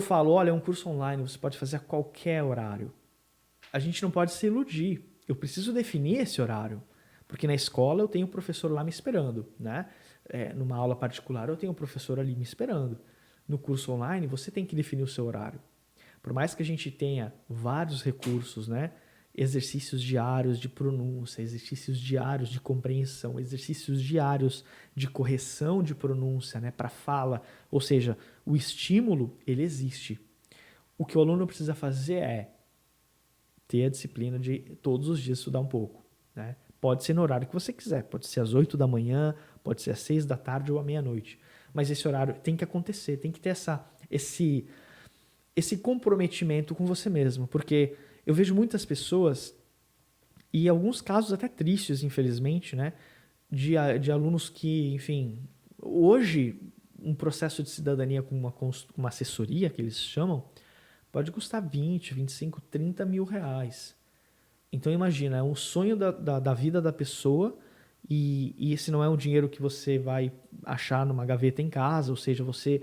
Eu falo, olha, é um curso online, você pode fazer a qualquer horário. A gente não pode se iludir. Eu preciso definir esse horário. Porque na escola eu tenho um professor lá me esperando, né? Numa aula particular eu tenho um professor ali me esperando. No curso online você tem que definir o seu horário. Por mais que a gente tenha vários recursos, né? Exercícios diários de pronúncia, exercícios diários de compreensão, exercícios diários de correção de pronúncia, né? Para fala. Ou seja, o estímulo, ele existe. O que o aluno precisa fazer é ter a disciplina de todos os dias estudar um pouco, né? Pode ser no horário que você quiser, pode ser às 8 da manhã, pode ser às 6 da tarde ou à meia-noite. Mas esse horário tem que acontecer, tem que ter esse comprometimento com você mesmo, porque eu vejo muitas pessoas, e alguns casos até tristes, infelizmente, né, de alunos que, enfim, hoje um processo de cidadania com uma assessoria, que eles chamam, pode custar 20, 25, 30 mil reais. Então imagina, é um sonho da vida da pessoa e esse não é um dinheiro que você vai achar numa gaveta em casa, ou seja, você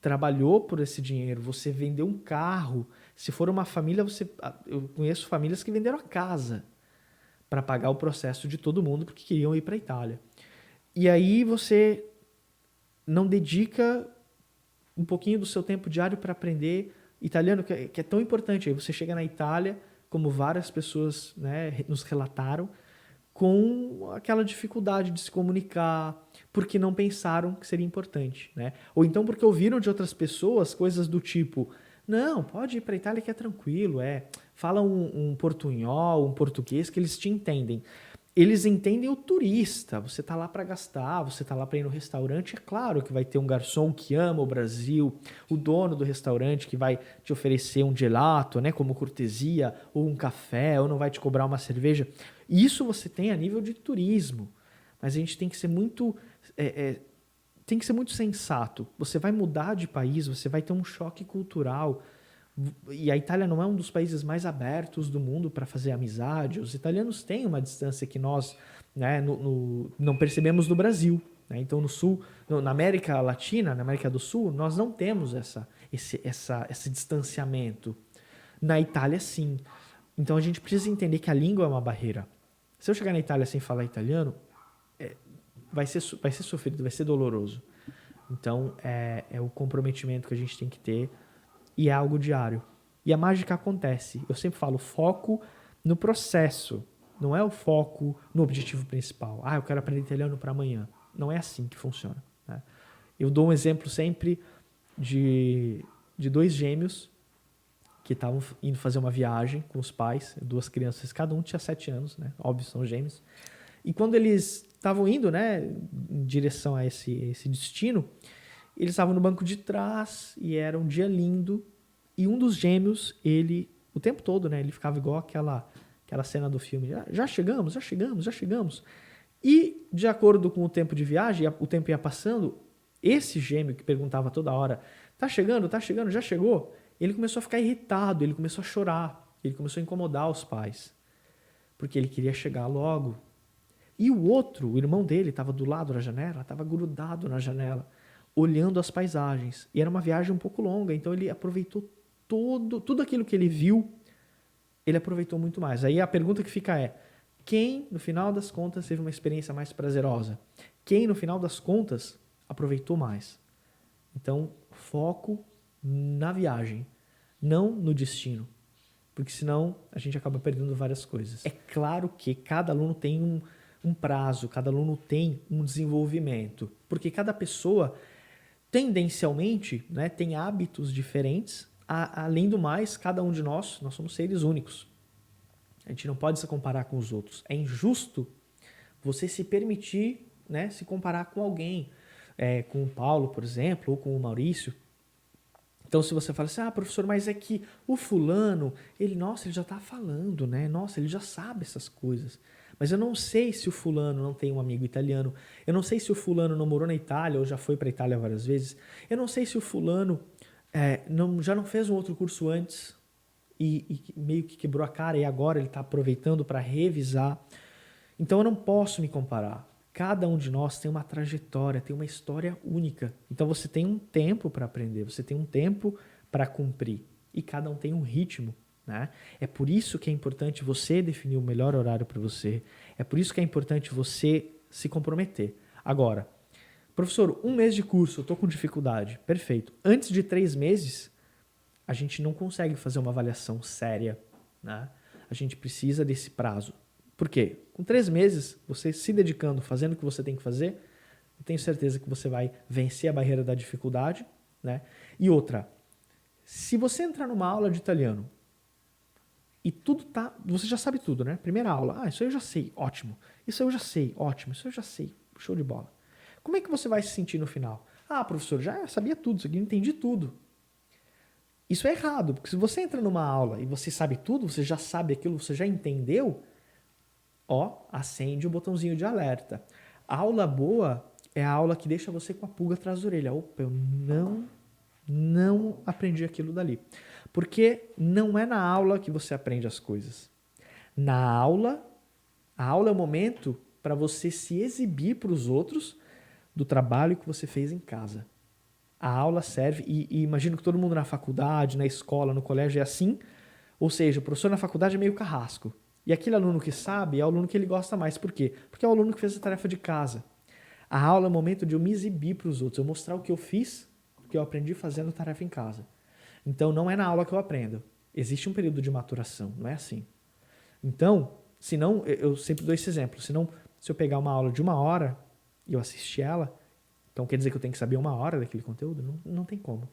trabalhou por esse dinheiro, você vendeu um carro. Se for uma família, eu conheço famílias que venderam a casa para pagar o processo de todo mundo porque queriam ir para a Itália. E aí você não dedica um pouquinho do seu tempo diário para aprender italiano, que é tão importante. Aí você chega na Itália, como várias pessoas, né, nos relataram, com aquela dificuldade de se comunicar, porque não pensaram que seria importante, né? Ou então porque ouviram de outras pessoas coisas do tipo, não, pode ir para a Itália que é tranquilo, fala um portunhol, um português que eles te entendem. Eles entendem o turista, você tá lá para gastar, você tá lá para ir no restaurante, é claro que vai ter um garçom que ama o Brasil, o dono do restaurante que vai te oferecer um gelato, né, como cortesia, ou um café, ou não vai te cobrar uma cerveja. Isso você tem a nível de turismo, mas a gente tem que ser muito sensato. Você vai mudar de país, você vai ter um choque cultural. E a Itália não é um dos países mais abertos do mundo para fazer amizade. Os italianos têm uma distância que nós, né, não percebemos no Brasil, né? Então, no Sul, na América Latina, na América do Sul, nós não temos esse distanciamento. Na Itália, sim. Então, a gente precisa entender que a língua é uma barreira. Se eu chegar na Itália sem falar italiano, vai ser sofrido, vai ser doloroso. Então, é o comprometimento que a gente tem que ter e é algo diário. E a mágica acontece. Eu sempre falo, foco no processo. Não é o foco no objetivo principal. Eu quero aprender italiano para amanhã. Não é assim que funciona, né? Eu dou um exemplo sempre de dois gêmeos que estavam indo fazer uma viagem com os pais, duas crianças, cada um tinha 7 anos, né? Óbvio, são gêmeos. E quando eles estavam indo, né, em direção a esse destino, eles estavam no banco de trás e era um dia lindo. E um dos gêmeos, ele, o tempo todo, né, ele ficava igual aquela cena do filme. Já chegamos, já chegamos, já chegamos. E, de acordo com o tempo de viagem, o tempo ia passando, esse gêmeo que perguntava toda hora, tá chegando, já chegou? Ele começou a ficar irritado, ele começou a chorar, ele começou a incomodar os pais, porque ele queria chegar logo. E o outro, o irmão dele, estava do lado da janela, estava grudado na janela, olhando as paisagens. E era uma viagem um pouco longa, então ele aproveitou tudo aquilo que ele viu, ele aproveitou muito mais. Aí a pergunta que fica é, quem, no final das contas, teve uma experiência mais prazerosa? Quem, no final das contas, aproveitou mais? Então, foco na viagem, não no destino. Porque senão a gente acaba perdendo várias coisas. É claro que cada aluno tem um prazo, cada aluno tem um desenvolvimento. Porque cada pessoa, tendencialmente, né, tem hábitos diferentes. Além do mais, cada um de nós somos seres únicos. A gente não pode se comparar com os outros. É injusto você se permitir, né, se comparar com alguém. Com o Paulo, por exemplo, ou com o Maurício. Então, se você fala assim, professor, mas é que o fulano, ele já está falando, né? Nossa, ele já sabe essas coisas. Mas eu não sei se o fulano não tem um amigo italiano. Eu não sei se o fulano não morou na Itália ou já foi para a Itália várias vezes. Eu não sei se o fulano já não fez um outro curso antes e meio que quebrou a cara e agora ele está aproveitando para revisar. Então, eu não posso me comparar. Cada um de nós tem uma trajetória, tem uma história única. Então você tem um tempo para aprender, você tem um tempo para cumprir. E cada um tem um ritmo, né? É por isso que é importante você definir o melhor horário para você. É por isso que é importante você se comprometer. Agora, professor, 1 mês de curso, eu estou com dificuldade. Perfeito. Antes de 3 meses, a gente não consegue fazer uma avaliação séria, né? A gente precisa desse prazo. Por quê? Com 3 meses, você se dedicando, fazendo o que você tem que fazer, eu tenho certeza que você vai vencer a barreira da dificuldade, né? E outra, se você entrar numa aula de italiano e tudo tá, você já sabe tudo, né? Primeira aula, isso aí eu já sei, ótimo. Isso aí eu já sei, ótimo. Isso aí eu já sei, show de bola. Como é que você vai se sentir no final? Professor, já sabia tudo, isso aqui, entendi tudo. Isso é errado, porque se você entra numa aula e você sabe tudo, você já sabe aquilo, você já entendeu, acende o botãozinho de alerta. A aula boa é a aula que deixa você com a pulga atrás da orelha. Opa, eu não aprendi aquilo dali. Porque não é na aula que você aprende as coisas. A aula é o momento para você se exibir para os outros do trabalho que você fez em casa. A aula serve, e imagino que todo mundo na faculdade, na escola, no colégio é assim, ou seja, o professor na faculdade é meio carrasco. E aquele aluno que sabe é o aluno que ele gosta mais. Por quê? Porque é o aluno que fez a tarefa de casa. A aula é o momento de eu me exibir para os outros, eu mostrar o que eu fiz, o que eu aprendi fazendo tarefa em casa. Então, não é na aula que eu aprendo. Existe um período de maturação, não é assim. Então, se não, eu sempre dou esse exemplo, se eu pegar uma aula de 1 hora e eu assistir ela, então quer dizer que eu tenho que saber 1 hora daquele conteúdo? Não tem como.